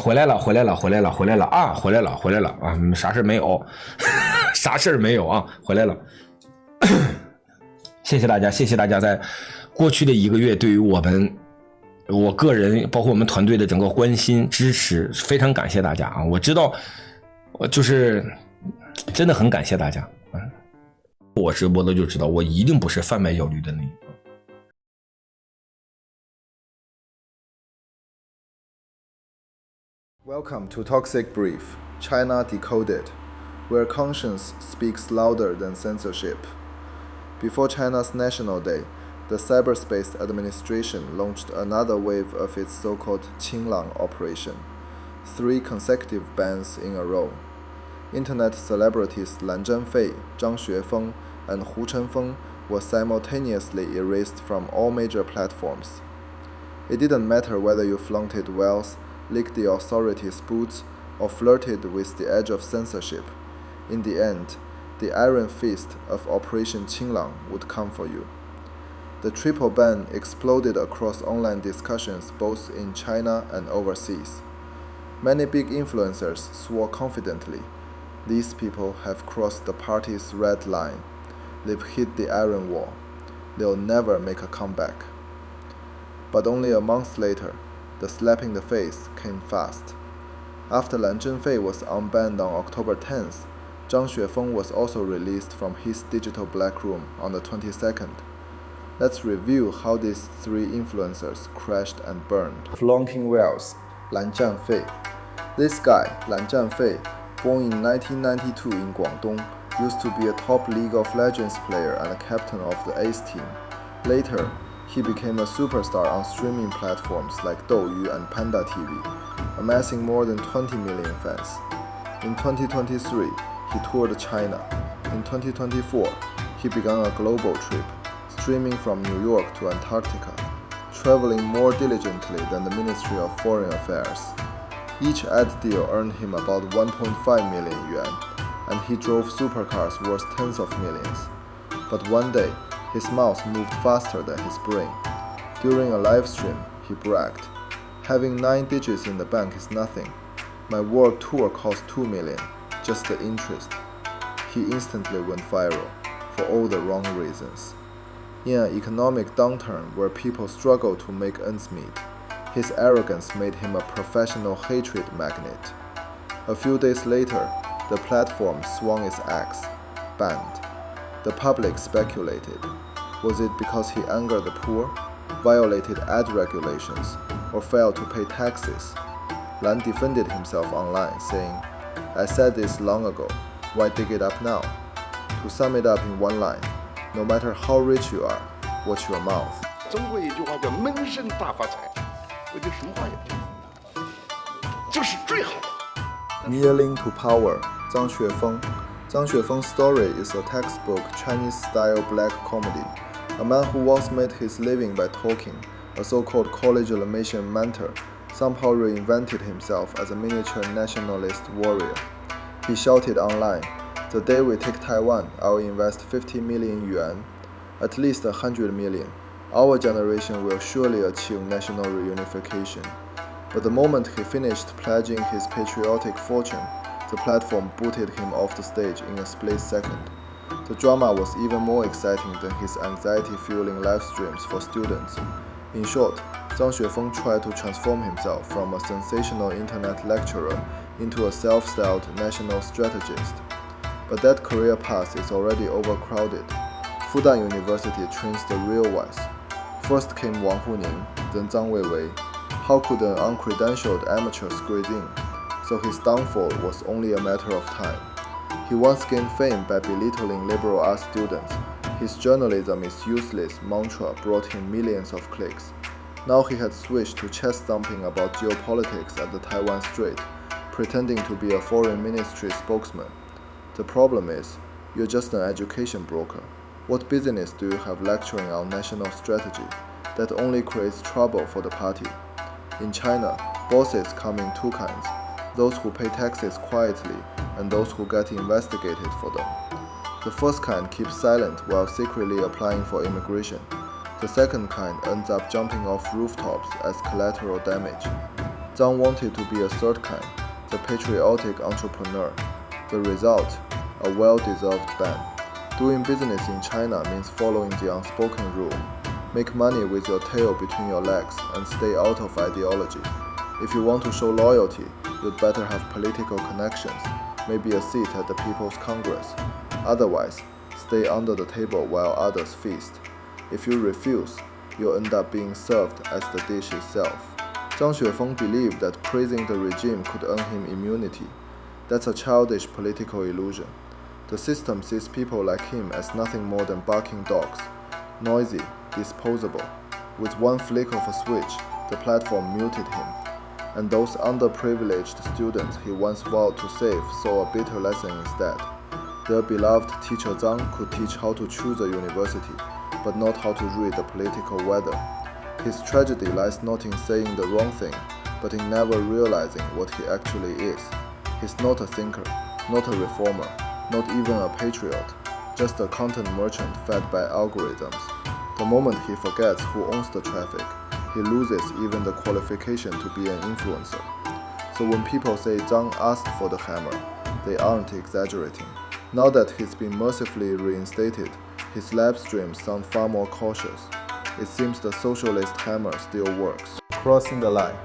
回来了啊！回来了啊！啥事没有，啥事没有啊！回来了，谢谢大家在过去的1个月对于我个人包括我们团队的整个关心支持，非常感谢大家啊！我知道，我就是真的很感谢大家啊！我直播的就知道，我一定不是贩卖焦虑的那一个。Welcome to Toxic Brief, China Decoded, where conscience speaks louder than censorship. Before China's National Day, the Cyberspace Administration launched another wave of its so-called Qinglang operation, 3 consecutive bans in a row. Internet celebrities Lan Zhanfei, Zhang Xuefeng, and Hu Chenfeng were simultaneously erased from all major platforms. It didn't matter whether you flaunted wealth, licked the authorities' boots, or flirted with the edge of censorship. In the end, the iron fist of Operation Qinglang would come for you. The triple ban exploded across online discussions both in China and overseas. Many big influencers swore confidently, these people have crossed the party's red line. They've hit the iron wall. They'll never make a comeback. But only a month later, the slap in the face came fast. After Lan Zhanfei was unbanned on October 10th, Zhang Xuefeng was also released from his digital black room on the 22nd. Let's review how these 3 influencers crashed and burned. Flaunting wealth, Lan Zhanfei. This guy, Lan Zhanfei, born in 1992 in Guangdong, used to be a top League of Legends player and a captain of the Ace team. Later, he became a superstar on streaming platforms like Douyu and Panda TV, amassing more than 20 million fans. In 2023, he toured China. In 2024, he began a global trip, streaming from New York to Antarctica, traveling more diligently than the Ministry of Foreign Affairs. Each ad deal earned him about 1.5 million yuan, and he drove supercars worth tens of millions. But one day, his mouth moved faster than his brain. During a live stream, he bragged, "Having 9 digits in the bank is nothing. My world tour cost 2 million, just the interest." He instantly went viral, for all the wrong reasons. In an economic downturn where people struggle to make ends meet, his arrogance made him a professional hatred magnet. A few days later, the platform swung its axe, banned. The public speculated. Was it because he angered the poor, violated ad regulations, or failed to pay taxes? Lan defended himself online, saying, "I said this long ago, why dig it up now?" To sum it up in one line, no matter how rich you are, watch your mouth. 中国有一句话叫闷声大发财，我觉得什么话也不用，这是最好的。 Kneeling to power, Zhang Xuefeng. Zhang Xuefeng's story is a textbook Chinese-style black comedy. A man who once made his living by talking, a so-called college elimination mentor, somehow reinvented himself as a miniature nationalist warrior. He shouted online, "The day we take Taiwan, I'll invest 50 million yuan, at least 100 million. Our generation will surely achieve national reunification." But the moment he finished pledging his patriotic fortune, the platform booted him off the stage in a split second. The drama was even more exciting than his anxiety-fueling live streams for students. In short, Zhang Xuefeng tried to transform himself from a sensational internet lecturer into a self-styled national strategist. But that career path is already overcrowded. Fudan University trains the real ones. First came Wang Huning, then Zhang Weiwei. How could an uncredentialed amateur squeeze in? So his downfall was only a matter of time. He once gained fame by belittling liberal arts students. His journalism is useless mantra brought him millions of clicks. Now he had switched to chest thumping about geopolitics at the Taiwan Strait, pretending to be a foreign ministry spokesman. The problem is, you're just an education broker. What business do you have lecturing on national strategy? That only creates trouble for the party. In China, bosses come in 2 kinds, those who pay taxes quietly and those who get investigated for them. The first kind keeps silent while secretly applying for immigration. The second kind ends up jumping off rooftops as collateral damage. Zhang wanted to be a third kind, the patriotic entrepreneur. The result, a well-deserved ban. Doing business in China means following the unspoken rule. Make money with your tail between your legs and stay out of ideology. If you want to show loyalty, you'd better have political connections, maybe a seat at the People's Congress. Otherwise, stay under the table while others feast. If you refuse, you'll end up being served as the dish itself. Zhang Xuefeng believed that praising the regime could earn him immunity. That's a childish political illusion. The system sees people like him as nothing more than barking dogs, noisy, disposable. With one flick of a switch, the platform muted him, and those underprivileged students he once vowed to save saw a bitter lesson instead. Their beloved teacher Zhang could teach how to choose a university, but not how to read the political weather. His tragedy lies not in saying the wrong thing, but in never realizing what he actually is. He's not a thinker, not a reformer, not even a patriot, just a content merchant fed by algorithms. The moment he forgets who owns the traffic, he loses even the qualification to be an influencer. So when people say Zhang asked for the hammer, they aren't exaggerating. Now that he's been mercifully reinstated, his live streams sound far more cautious. It seems the socialist hammer still works. Crossing the line.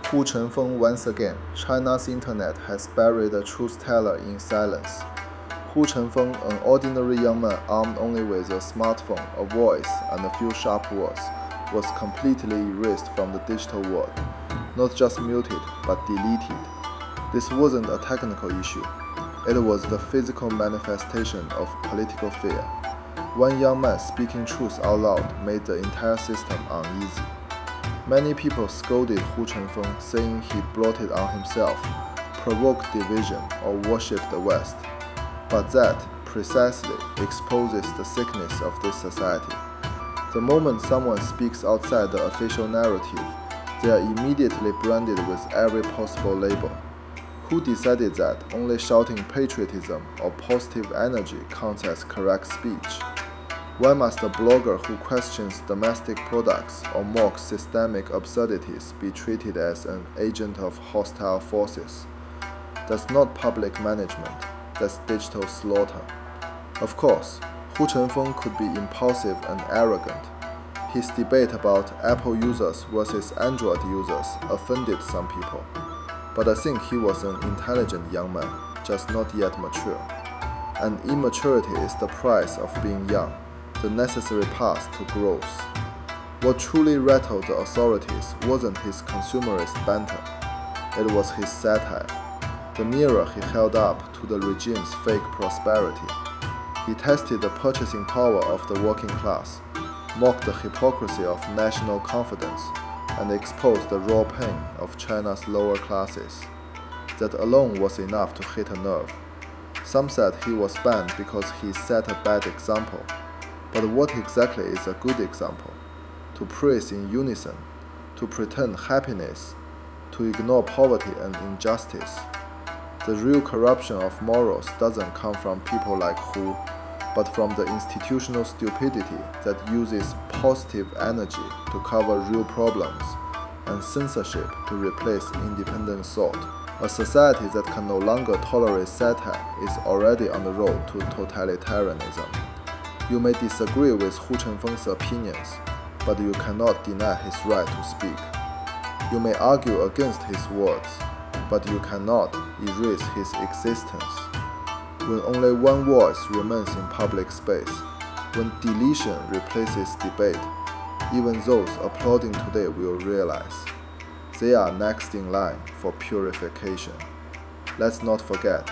Hu Chenfeng once again, China's internet has buried a truth teller in silence. Hu Chenfeng, an ordinary young man armed only with a smartphone, a voice, and a few sharp words, was completely erased from the digital world. Not just muted, but deleted. This wasn't a technical issue. It was the physical manifestation of political fear. One young man speaking truth out loud made the entire system uneasy. Many people scolded Hu Chenfeng, saying he blotted on himself, provoked division, or worshipped the West. But that, precisely, exposes the sickness of this society. The moment someone speaks outside the official narrative, they are immediately branded with every possible label. Who decided that only shouting patriotism or positive energy counts as correct speech? Why must a blogger who questions domestic products or mocks systemic absurdities be treated as an agent of hostile forces? That's not public management, that's digital slaughter. Of course, Hu Chenfeng could be impulsive and arrogant. His debate about Apple users versus Android users offended some people. But I think he was an intelligent young man, just not yet mature. And immaturity is the price of being young, the necessary path to growth. What truly rattled the authorities wasn't his consumerist banter, it was his satire, the mirror he held up to the regime's fake prosperity. He tested the purchasing power of the working class, mocked the hypocrisy of national confidence, and exposed the raw pain of China's lower classes. That alone was enough to hit a nerve. Some said he was banned because he set a bad example. But what exactly is a good example? To praise in unison, to pretend happiness, to ignore poverty and injustice. The real corruption of morals doesn't come from people like Hu, but from the institutional stupidity that uses positive energy to cover real problems, and censorship to replace independent thought. A society that can no longer tolerate satire is already on the road to totalitarianism. You may disagree with Hu Chenfeng's opinions, but you cannot deny his right to speak. You may argue against his words, but you cannot erase his existence. When only one voice remains in public space, when deletion replaces debate, even those applauding today will realize they are next in line for purification. Let's not forget,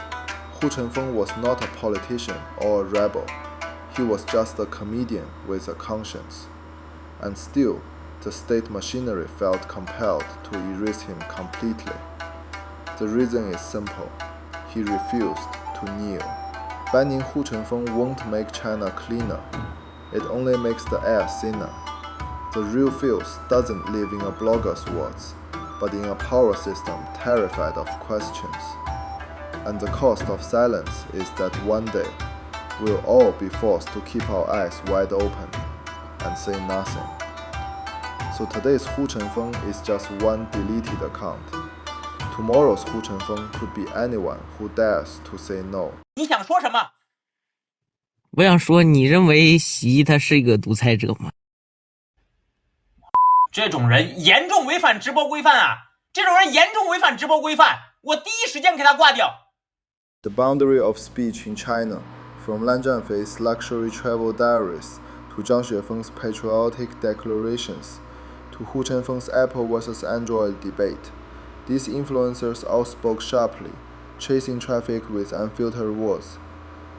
Hu Chenfeng was not a politician or a rebel. He was just a comedian with a conscience. And still, the state machinery felt compelled to erase him completely. The reason is simple. He refused to kneel. Banning Hu Chenfeng won't make China cleaner. It only makes the air thinner. The real filth doesn't live in a blogger's words, but in a power system terrified of questions. And the cost of silence is that one day, we'll all be forced to keep our eyes wide open and say nothing. So today's Hu Chenfeng is just one deleted account. Tomorrow's Hu Chenfeng could be anyone who dares to say no. 你想说什么？我想说，你认为习他是一个独裁者吗？这种人严重违反直播规范啊！这种人严重违反直播规范，我第一时间给他挂掉。The boundary of speech in China, from Lan Zhanfei's luxury travel diaries to Zhang Xuefeng's patriotic declarations, to Hu Chenfeng's Apple versus Android debate. These influencers all spoke sharply, chasing traffic with unfiltered words.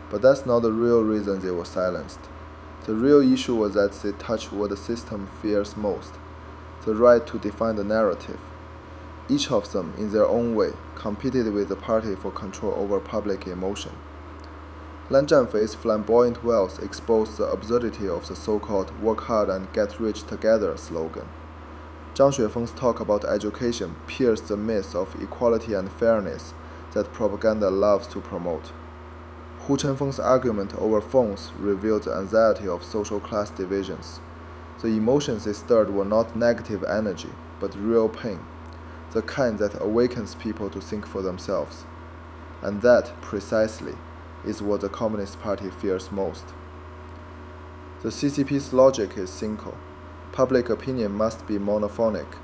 But that's not the real reason they were silenced. The real issue was that they touched what the system fears most, the right to define the narrative. Each of them, in their own way, competed with the party for control over public emotion. Lan Zhanfei's flamboyant wealth exposed the absurdity of the so-called work hard and get rich together slogan. Zhang Xuefeng's talk about education pierced the myth of equality and fairness that propaganda loves to promote. Hu Chenfeng's argument over phones revealed the anxiety of social class divisions. The emotions they stirred were not negative energy, but real pain, the kind that awakens people to think for themselves. And that, precisely, is what the Communist Party fears most. The CCP's logic is simple. Public opinion must be monophonic.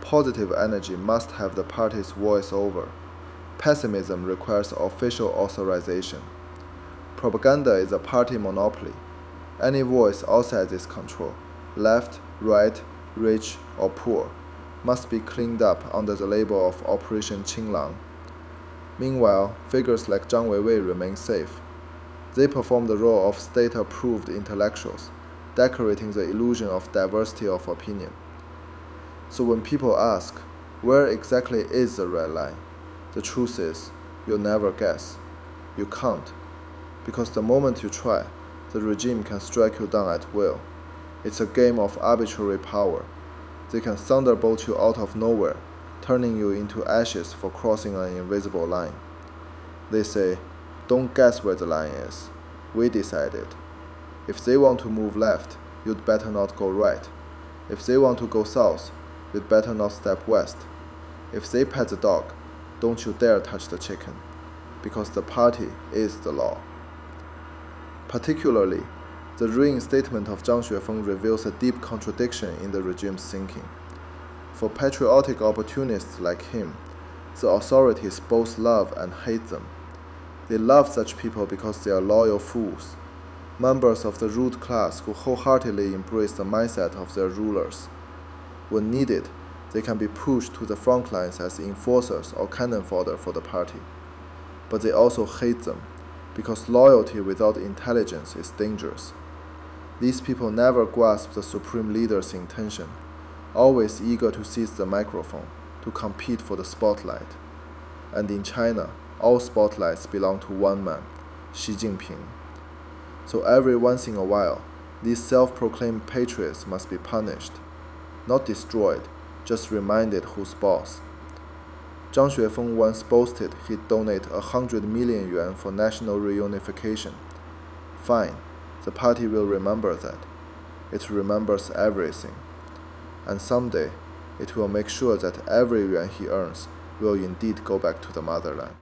Positive energy must have the party's voice over. Pessimism requires official authorization. Propaganda is a party monopoly. Any voice outside this control, left, right, rich, or poor, must be cleaned up under the label of Operation Qinglang. Meanwhile, figures like Zhang Weiwei remain safe. They perform the role of state-approved intellectuals, decorating the illusion of diversity of opinion. So when people ask, where exactly is the red line? The truth is, you'll never guess. You can't. Because the moment you try, the regime can strike you down at will. It's a game of arbitrary power. They can thunderbolt you out of nowhere, turning you into ashes for crossing an invisible line. They say, don't guess where the line is. We decided. If they want to move left, you'd better not go right. If they want to go south, you'd better not step west. If they pet the dog, don't you dare touch the chicken, because the party is the law. Particularly, the reinstatement of Zhang Xuefeng reveals a deep contradiction in the regime's thinking. For patriotic opportunists like him, the authorities both love and hate them. They love such people because they are loyal fools, members of the root class who wholeheartedly embrace the mindset of their rulers. When needed, they can be pushed to the front lines as enforcers or cannon fodder for the party. But they also hate them, because loyalty without intelligence is dangerous. These people never grasp the supreme leader's intention, always eager to seize the microphone, to compete for the spotlight. And in China, all spotlights belong to one man, Xi Jinping. So every once in a while, these self-proclaimed patriots must be punished, not destroyed, just reminded who's boss. Zhang Xuefeng once boasted he'd donate 100 million yuan for national reunification. Fine, the party will remember that. It remembers everything. And someday, it will make sure that every yuan he earns will indeed go back to the motherland.